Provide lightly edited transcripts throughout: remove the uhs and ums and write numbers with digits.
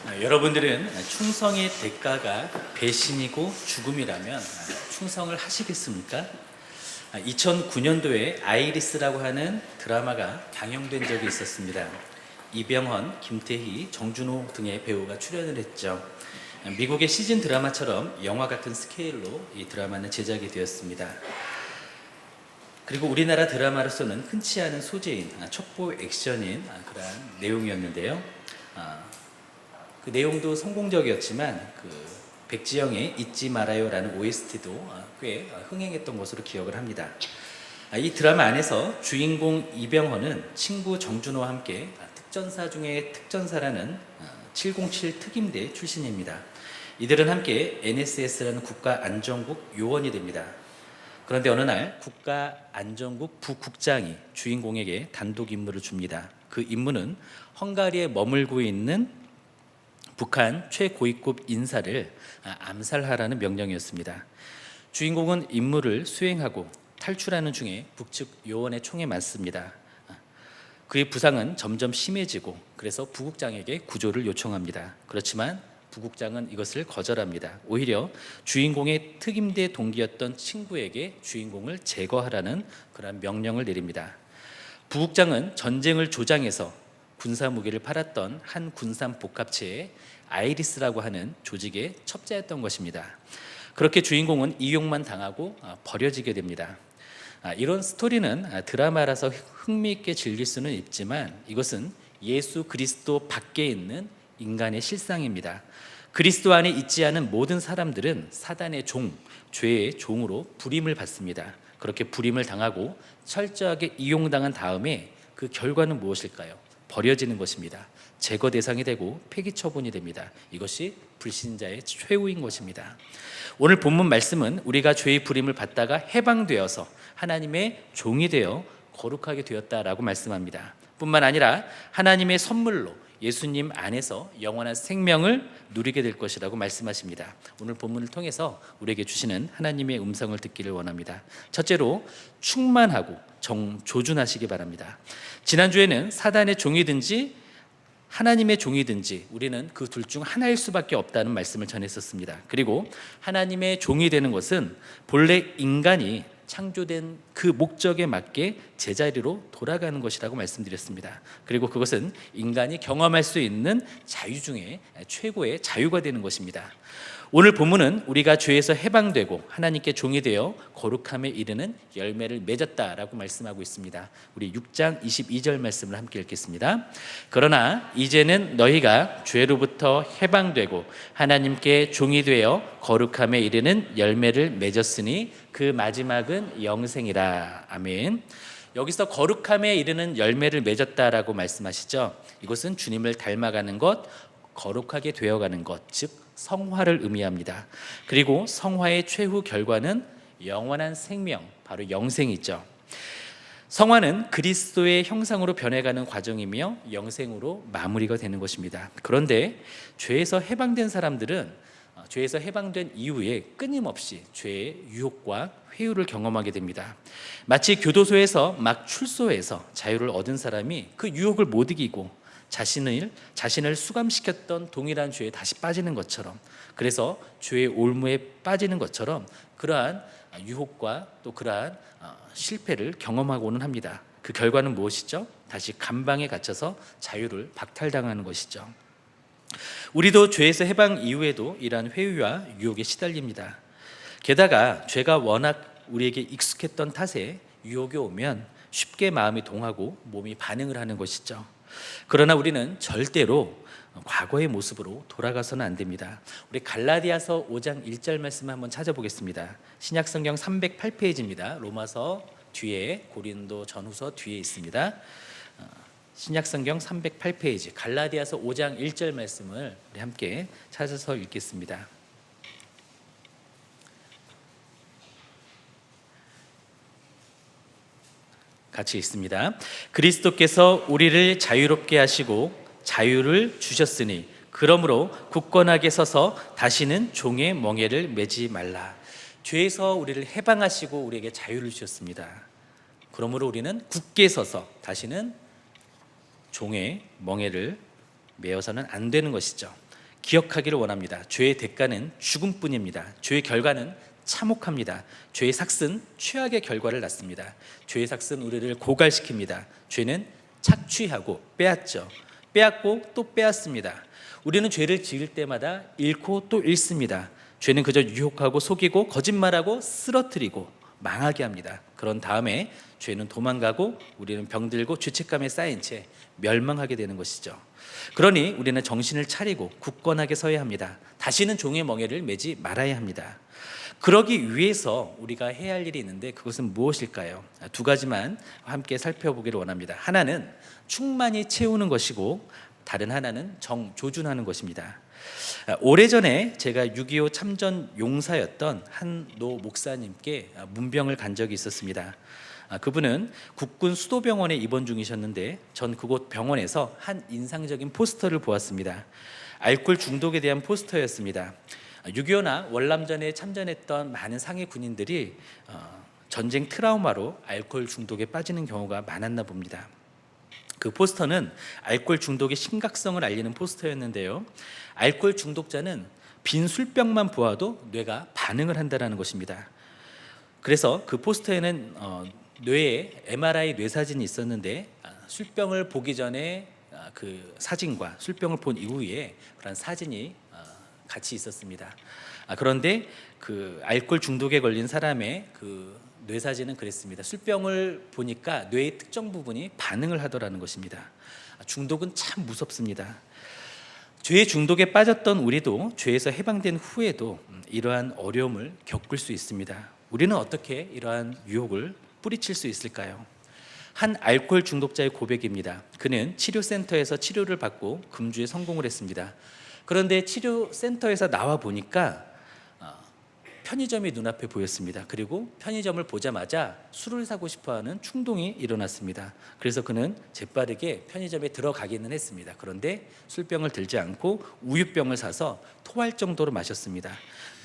여러분들은 충성의 대가가 배신이고 죽음이라면 충성을 하시겠습니까? 2009년도에 아이리스라고 하는 드라마가 방영된 적이 있었습니다. 이병헌, 김태희, 정준호 등의 배우가 출연을 했죠. 미국의 시즌 드라마처럼 영화 같은 스케일로 이 드라마는 제작이 되었습니다. 그리고 우리나라 드라마로서는 흔치 않은 소재인 첩보 액션인 그러한 내용이었는데요. 그 내용도 성공적이었지만 백지영의 잊지 말아요라는 OST도 꽤 흥행했던 것으로 기억을 합니다. 이 드라마 안에서 주인공 이병헌은 친구 정준호와 함께 특전사 중에 특전사라는 707 특임대 출신입니다. 이들은 함께 NSS라는 국가안전국 요원이 됩니다. 그런데 어느 날 국가안전국 부국장이 주인공에게 단독 임무를 줍니다. 그 임무는 헝가리에 머물고 있는 북한 최고위급 인사를 암살하라는 명령이었습니다. 주인공은 임무를 수행하고 탈출하는 중에 북측 요원의 총에 맞습니다. 그의 부상은 점점 심해지고 그래서 부국장에게 구조를 요청합니다. 그렇지만 부국장은 이것을 거절합니다. 오히려 주인공의 특임대 동기였던 친구에게 주인공을 제거하라는 그런 명령을 내립니다. 부국장은 전쟁을 조장해서 군사 무기를 팔았던 한 군산 복합체의 아이리스라고 하는 조직의 첩자였던 것입니다. 그렇게 주인공은 이용만 당하고 버려지게 됩니다. 이런 스토리는 드라마라서 흥미있게 즐길 수는 있지만 이것은 예수 그리스도 밖에 있는 인간의 실상입니다. 그리스도 안에 있지 않은 모든 사람들은 사단의 종, 죄의 종으로 부림을 받습니다. 그렇게 부림을 당하고 철저하게 이용당한 다음에 그 결과는 무엇일까요? 버려지는 것입니다. 제거 대상이 되고 폐기 처분이 됩니다. 이것이 불신자의 최후인 것입니다. 오늘 본문 말씀은 우리가 죄의 부림을 받다가 해방되어서 하나님의 종이 되어 거룩하게 되었다라고 말씀합니다. 뿐만 아니라 하나님의 선물로 예수님 안에서 영원한 생명을 누리게 될 것이라고 말씀하십니다. 오늘 본문을 통해서 우리에게 주시는 하나님의 음성을 듣기를 원합니다. 첫째로 충만하고 조준하시기 바랍니다. 지난주에는 사단의 종이든지 하나님의 종이든지 우리는 그 둘 중 하나일 수밖에 없다는 말씀을 전했었습니다. 그리고 하나님의 종이 되는 것은 본래 인간이 창조된 그 목적에 맞게 제자리로 돌아가는 것이라고 말씀드렸습니다. 그리고 그것은 인간이 경험할 수 있는 자유 중에 최고의 자유가 되는 것입니다. 오늘 본문은 우리가 죄에서 해방되고 하나님께 종이 되어 거룩함에 이르는 열매를 맺었다라고 말씀하고 있습니다. 우리 6장 22절 말씀을 함께 읽겠습니다. 그러나 이제는 너희가 죄로부터 해방되고 하나님께 종이 되어 거룩함에 이르는 열매를 맺었으니 그 마지막은 영생이라. 아멘. 여기서 거룩함에 이르는 열매를 맺었다라고 말씀하시죠. 이것은 주님을 닮아가는 것, 거룩하게 되어가는 것, 즉 성화를 의미합니다. 그리고 성화의 최후 결과는 영원한 생명, 바로 영생이죠. 성화는 그리스도의 형상으로 변해가는 과정이며 영생으로 마무리가 되는 것입니다. 그런데 죄에서 해방된 사람들은 죄에서 해방된 이후에 끊임없이 죄의 유혹과 회유를 경험하게 됩니다. 마치 교도소에서 막 출소해서 자유를 얻은 사람이 그 유혹을 못 이기고 자신을 수감시켰던 동일한 죄에 다시 빠지는 것처럼, 그래서 죄의 올무에 빠지는 것처럼 그러한 유혹과 또 그러한 실패를 경험하고는 합니다. 그 결과는 무엇이죠? 다시 감방에 갇혀서 자유를 박탈당하는 것이죠. 우리도 죄에서 해방 이후에도 이러한 회유와 유혹에 시달립니다. 게다가 죄가 워낙 우리에게 익숙했던 탓에 유혹이 오면 쉽게 마음이 동하고 몸이 반응을 하는 것이죠. 그러나 우리는 절대로 과거의 모습으로 돌아가서는 안 됩니다. 우리 갈라디아서 5장 1절 말씀을 한번 찾아보겠습니다. 신약성경 308페이지입니다. 로마서 뒤에, 고린도 전후서 뒤에 있습니다. 신약성경 308페이지 갈라디아서 5장 1절 말씀을 우리 함께 찾아서 읽겠습니다. 같이 읽습니다. 그리스도께서 우리를 자유롭게 하시고 자유를 주셨으니 그러므로 굳건하게 서서 다시는 종의 멍에를 매지 말라. 죄에서 우리를 해방하시고 우리에게 자유를 주셨습니다. 그러므로 우리는 굳게 서서 다시는 종의 멍에를 매어서는 안 되는 것이죠. 기억하기를 원합니다. 죄의 대가는 죽음뿐입니다. 죄의 결과는 참혹합니다. 죄의 삭은 최악의 결과를 낳습니다. 죄의 삭은 우리를 고갈시킵니다. 죄는 착취하고 빼앗죠. 빼앗고 또 빼앗습니다. 우리는 죄를 지을 때마다 잃고 또 잃습니다. 죄는 그저 유혹하고 속이고 거짓말하고 쓰러뜨리고 망하게 합니다. 그런 다음에 죄는 도망가고 우리는 병들고 죄책감에 쌓인 채 멸망하게 되는 것이죠. 그러니 우리는 정신을 차리고 굳건하게 서야 합니다. 다시는 종의 멍에를 매지 말아야 합니다. 그러기 위해서 우리가 해야 할 일이 있는데 그것은 무엇일까요? 두 가지만 함께 살펴보기를 원합니다. 하나는 충만히 채우는 것이고 다른 하나는 정조준하는 것입니다. 오래전에 제가 6.25 참전 용사였던 한 노 목사님께 문병을 간 적이 있었습니다. 그분은 국군 수도병원에 입원 중이셨는데 전 그곳 병원에서 한 인상적인 포스터를 보았습니다. 알코올 중독에 대한 포스터였습니다. 6.25나 월남전에 참전했던 많은 상해 군인들이 전쟁 트라우마로 알코올 중독에 빠지는 경우가 많았나 봅니다. 그 포스터는 알코올 중독의 심각성을 알리는 포스터였는데요. 알코올 중독자는 빈 술병만 보아도 뇌가 반응을 한다는 것입니다. 그래서 그 포스터에는 뇌에 MRI 뇌사진이 있었는데 술병을 보기 전에 그 사진과 술병을 본 이후에 그런 사진이 같이 있었습니다. 그런데 그 알코올 중독에 걸린 사람의 그 뇌사진은 그랬습니다. 술병을 보니까 뇌의 특정 부분이 반응을 하더라는 것입니다. 중독은 참 무섭습니다. 죄의 중독에 빠졌던 우리도 죄에서 해방된 후에도 이러한 어려움을 겪을 수 있습니다. 우리는 어떻게 이러한 유혹을 뿌리칠 수 있을까요? 한 알코올 중독자의 고백입니다. 그는 치료센터에서 치료를 받고 금주에 성공을 했습니다. 그런데 치료센터에서 나와 보니까 편의점이 눈앞에 보였습니다. 그리고 편의점을 보자마자 술을 사고 싶어하는 충동이 일어났습니다. 그래서 그는 재빠르게 편의점에 들어가기는 했습니다. 그런데 술병을 들지 않고 우유병을 사서 토할 정도로 마셨습니다.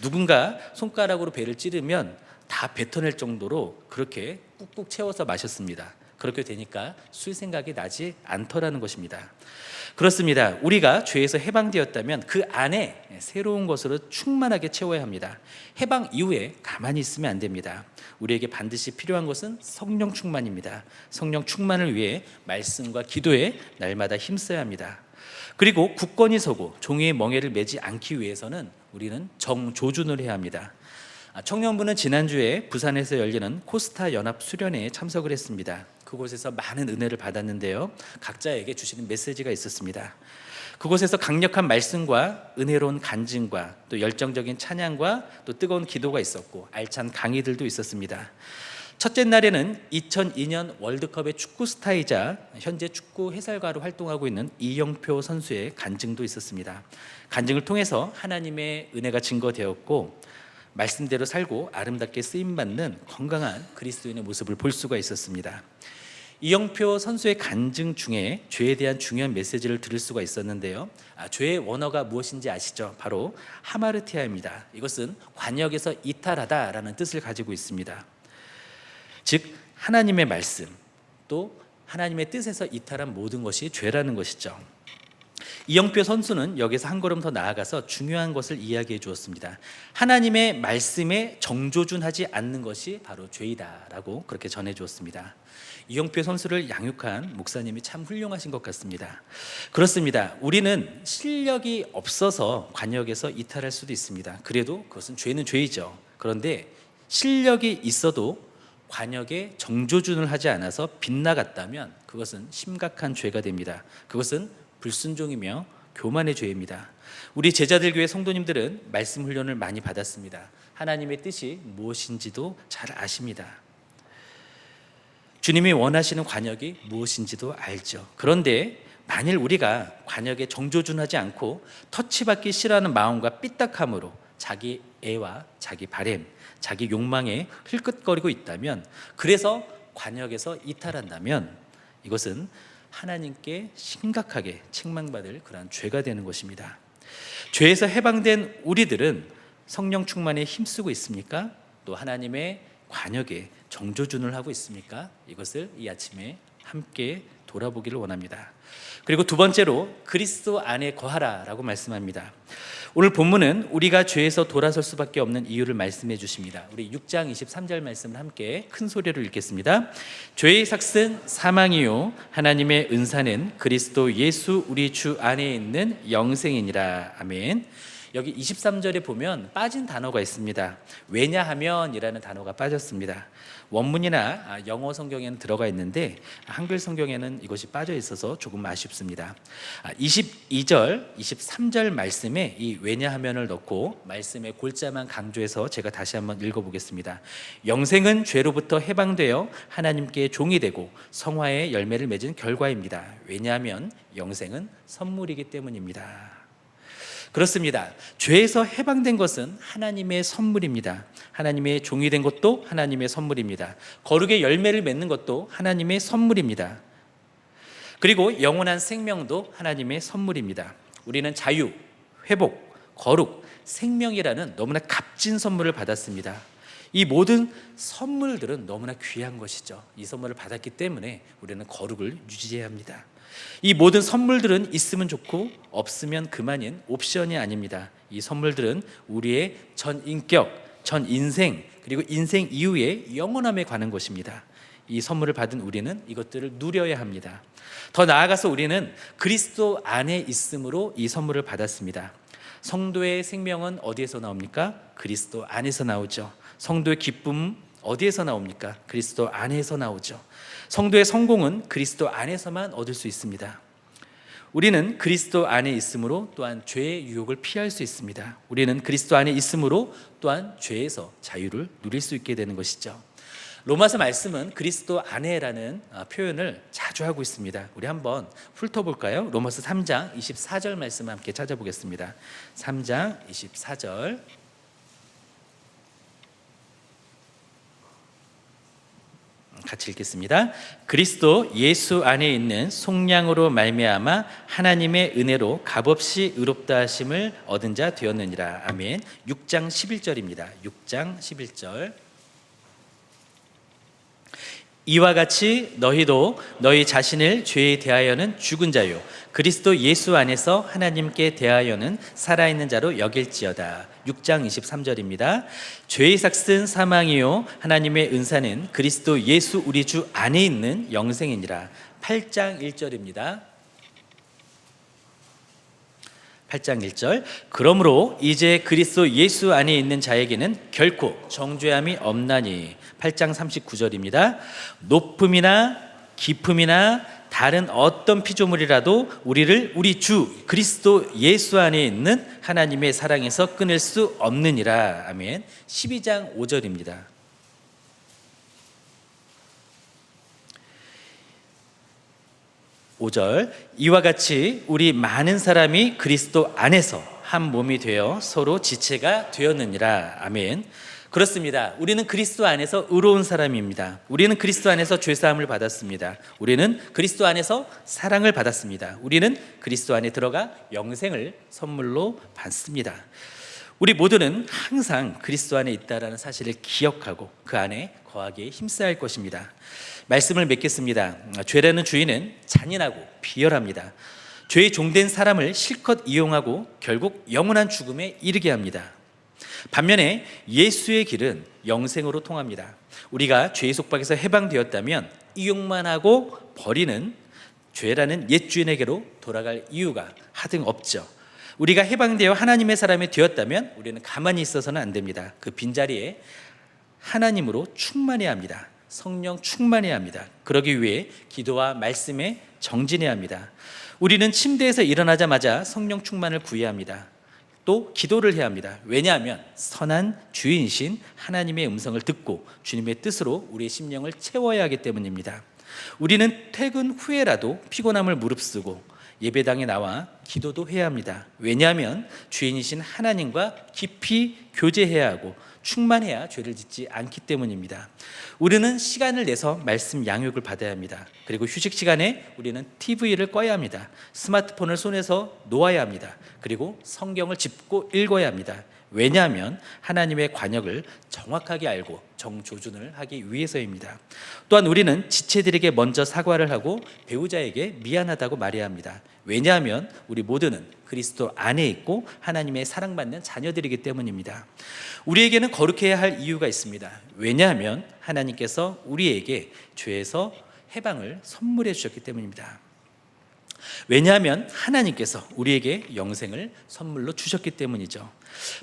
누군가 손가락으로 배를 찌르면 다 뱉어낼 정도로 그렇게 꾹꾹 채워서 마셨습니다. 그렇게 되니까 술 생각이 나지 않더라는 것입니다. 그렇습니다. 우리가 죄에서 해방되었다면 그 안에 새로운 것으로 충만하게 채워야 합니다. 해방 이후에 가만히 있으면 안 됩니다. 우리에게 반드시 필요한 것은 성령 충만입니다. 성령 충만을 위해 말씀과 기도에 날마다 힘써야 합니다. 그리고 굳건히 서고 종이의 멍에를 매지 않기 위해서는 우리는 정조준을 해야 합니다. 청년부는 지난주에 부산에서 열리는 코스타 연합 수련회에 참석을 했습니다. 그곳에서 많은 은혜를 받았는데요. 각자에게 주시는 메시지가 있었습니다. 그곳에서 강력한 말씀과 은혜로운 간증과 또 열정적인 찬양과 또 뜨거운 기도가 있었고 알찬 강의들도 있었습니다. 첫째 날에는 2002년 월드컵의 축구 스타이자 현재 축구 해설가로 활동하고 있는 이영표 선수의 간증도 있었습니다. 간증을 통해서 하나님의 은혜가 증거되었고 말씀대로 살고 아름답게 쓰임받는 건강한 그리스도인의 모습을 볼 수가 있었습니다. 이영표 선수의 간증 중에 죄에 대한 중요한 메시지를 들을 수가 있었는데요. 죄의 원어가 무엇인지 아시죠? 바로 하마르티아입니다. 이것은 관역에서 이탈하다라는 뜻을 가지고 있습니다. 즉 하나님의 말씀 또 하나님의 뜻에서 이탈한 모든 것이 죄라는 것이죠. 이영표 선수는 여기서 한 걸음 더 나아가서 중요한 것을 이야기해 주었습니다. 하나님의 말씀에 정조준하지 않는 것이 바로 죄이다라고 그렇게 전해 주었습니다. 이영표 선수를 양육한 목사님이 참 훌륭하신 것 같습니다. 그렇습니다. 우리는 실력이 없어서 관역에서 이탈할 수도 있습니다. 그래도 그것은 죄는 죄이죠. 그런데 실력이 있어도 관역에 정조준을 하지 않아서 빗나갔다면 그것은 심각한 죄가 됩니다. 그것은 불순종이며 교만의 죄입니다. 우리 제자들 교회 성도님들은 말씀 훈련을 많이 받았습니다. 하나님의 뜻이 무엇인지도 잘 아십니다. 주님이 원하시는 관역이 무엇인지도 알죠. 그런데 만일 우리가 관역에 정조준하지 않고 터치받기 싫어하는 마음과 삐딱함으로 자기 애와 자기 바램, 자기 욕망에 흘끗거리고 있다면, 그래서 관역에서 이탈한다면 이것은 하나님께 심각하게 책망받을 그러한 죄가 되는 것입니다. 죄에서 해방된 우리들은 성령 충만에 힘쓰고 있습니까? 또 하나님의 관역에 정조준을 하고 있습니까? 이것을 이 아침에 함께 돌아보기를 원합니다. 그리고 두 번째로 그리스도 안에 거하라라고 말씀합니다. 오늘 본문은 우리가 죄에서 돌아설 수밖에 없는 이유를 말씀해 주십니다. 우리 6장 23절 말씀을 함께 큰 소리로 읽겠습니다. 죄의 삭은 사망이요 하나님의 은사는 그리스도 예수 우리 주 안에 있는 영생이니라. 아멘. 여기 23절에 보면 빠진 단어가 있습니다. 왜냐하면이라는 단어가 빠졌습니다. 원문이나 영어 성경에는 들어가 있는데 한글 성경에는 이것이 빠져 있어서 조금 아쉽습니다. 22절, 23절 말씀에 이 왜냐하면을 넣고 말씀의 골자만 강조해서 제가 다시 한번 읽어보겠습니다. 영생은 죄로부터 해방되어 하나님께 종이 되고 성화의 열매를 맺은 결과입니다. 왜냐하면 영생은 선물이기 때문입니다. 그렇습니다. 죄에서 해방된 것은 하나님의 선물입니다. 하나님의 종이 된 것도 하나님의 선물입니다. 거룩의 열매를 맺는 것도 하나님의 선물입니다. 그리고 영원한 생명도 하나님의 선물입니다. 우리는 자유, 회복, 거룩, 생명이라는 너무나 값진 선물을 받았습니다. 이 모든 선물들은 너무나 귀한 것이죠. 이 선물을 받았기 때문에 우리는 거룩을 유지해야 합니다. 이 모든 선물들은 있으면 좋고 없으면 그만인 옵션이 아닙니다. 이 선물들은 우리의 전 인격, 전 인생, 그리고 인생 이후의 영원함에 관한 것입니다. 이 선물을 받은 우리는 이것들을 누려야 합니다. 더 나아가서 우리는 그리스도 안에 있음으로 이 선물을 받았습니다. 성도의 생명은 어디에서 나옵니까? 그리스도 안에서 나오죠. 성도의 기쁨 어디에서 나옵니까? 그리스도 안에서 나오죠. 성도의 성공은 그리스도 안에서만 얻을 수 있습니다. 우리는 그리스도 안에 있으므로 또한 죄의 유혹을 피할 수 있습니다. 우리는 그리스도 안에 있으므로 또한 죄에서 자유를 누릴 수 있게 되는 것이죠. 로마서 말씀은 그리스도 안에라는 표현을 자주 하고 있습니다. 우리 한번 훑어볼까요? 로마서 3장 24절 말씀 함께 찾아보겠습니다. 3장 24절 같이 읽겠습니다. 그리스도 예수 안에 있는 속량으로 말미암아 하나님의 은혜로 값없이 의롭다 하심을 얻은 자 되었느니라. 아멘. 6장 11절입니다. 6장 11절. 이와 같이 너희도 너희 자신을 죄에 대하여는 죽은 자요 그리스도 예수 안에서 하나님께 대하여는 살아있는 자로 여길지어다. 6장 23절입니다. 죄의 삭은 사망이요 하나님의 은사는 그리스도 예수 우리 주 안에 있는 영생이니라. 8장 1절입니다. 8장 1절. 그러므로 이제 그리스도 예수 안에 있는 자에게는 결코 정죄함이 없나니. 8장 39절입니다. 높음이나 깊음이나 다른 어떤 피조물이라도 우리를 우리 주 그리스도 예수 안에 있는 하나님의 사랑에서 끊을 수 없느니라. 아멘. 12장 5절입니다. 5절. 이와 같이 우리 많은 사람이 그리스도 안에서 한 몸이 되어 서로 지체가 되었느니라. 아멘. 그렇습니다. 우리는 그리스도 안에서 의로운 사람입니다. 우리는 그리스도 안에서 죄사함을 받았습니다. 우리는 그리스도 안에서 사랑을 받았습니다. 우리는 그리스도 안에 들어가 영생을 선물로 받습니다. 우리 모두는 항상 그리스도 안에 있다라는 사실을 기억하고 그 안에 거하기에 힘써야 할 것입니다. 말씀을 맺겠습니다. 죄라는 주인은 잔인하고 비열합니다. 죄의 종된 사람을 실컷 이용하고 결국 영원한 죽음에 이르게 합니다. 반면에 예수의 길은 영생으로 통합니다. 우리가 죄의 속박에서 해방되었다면 이용만 하고 버리는 죄라는 옛 주인에게로 돌아갈 이유가 하등 없죠. 우리가 해방되어 하나님의 사람이 되었다면 우리는 가만히 있어서는 안 됩니다. 그 빈자리에 하나님으로 충만해야 합니다. 성령 충만해야 합니다. 그러기 위해 기도와 말씀에 정진해야 합니다. 우리는 침대에서 일어나자마자 성령 충만을 구해야 합니다. 또 기도를 해야 합니다. 왜냐하면 선한 주인이신 하나님의 음성을 듣고 주님의 뜻으로 우리의 심령을 채워야 하기 때문입니다. 우리는 퇴근 후에라도 피곤함을 무릅쓰고 예배당에 나와 기도도 해야 합니다. 왜냐하면 주인이신 하나님과 깊이 교제해야 하고 충만해야 죄를 짓지 않기 때문입니다. 우리는 시간을 내서 말씀 양육을 받아야 합니다. 그리고 휴식 시간에 우리는 TV를 꺼야 합니다. 스마트폰을 손에서 놓아야 합니다. 그리고 성경을 짚고 읽어야 합니다. 왜냐하면 하나님의 관역을 정확하게 알고 정조준을 하기 위해서입니다. 또한 우리는 지체들에게 먼저 사과를 하고 배우자에게 미안하다고 말해야 합니다. 왜냐하면 우리 모두는 그리스도 안에 있고 하나님의 사랑받는 자녀들이기 때문입니다. 우리에게는 거룩해야 할 이유가 있습니다. 왜냐하면 하나님께서 우리에게 죄에서 해방을 선물해 주셨기 때문입니다. 왜냐하면 하나님께서 우리에게 영생을 선물로 주셨기 때문이죠.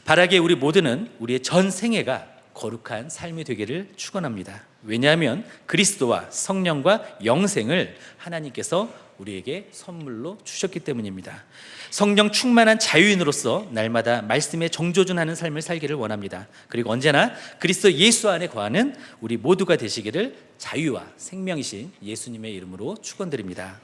바라기에 우리 모두는 우리의 전 생애가 거룩한 삶이 되기를 축원합니다. 왜냐하면 그리스도와 성령과 영생을 하나님께서 우리에게 선물로 주셨기 때문입니다. 성령 충만한 자유인으로서 날마다 말씀에 정조준하는 삶을 살기를 원합니다. 그리고 언제나 그리스도 예수 안에 거하는 우리 모두가 되시기를 자유와 생명이신 예수님의 이름으로 축원드립니다.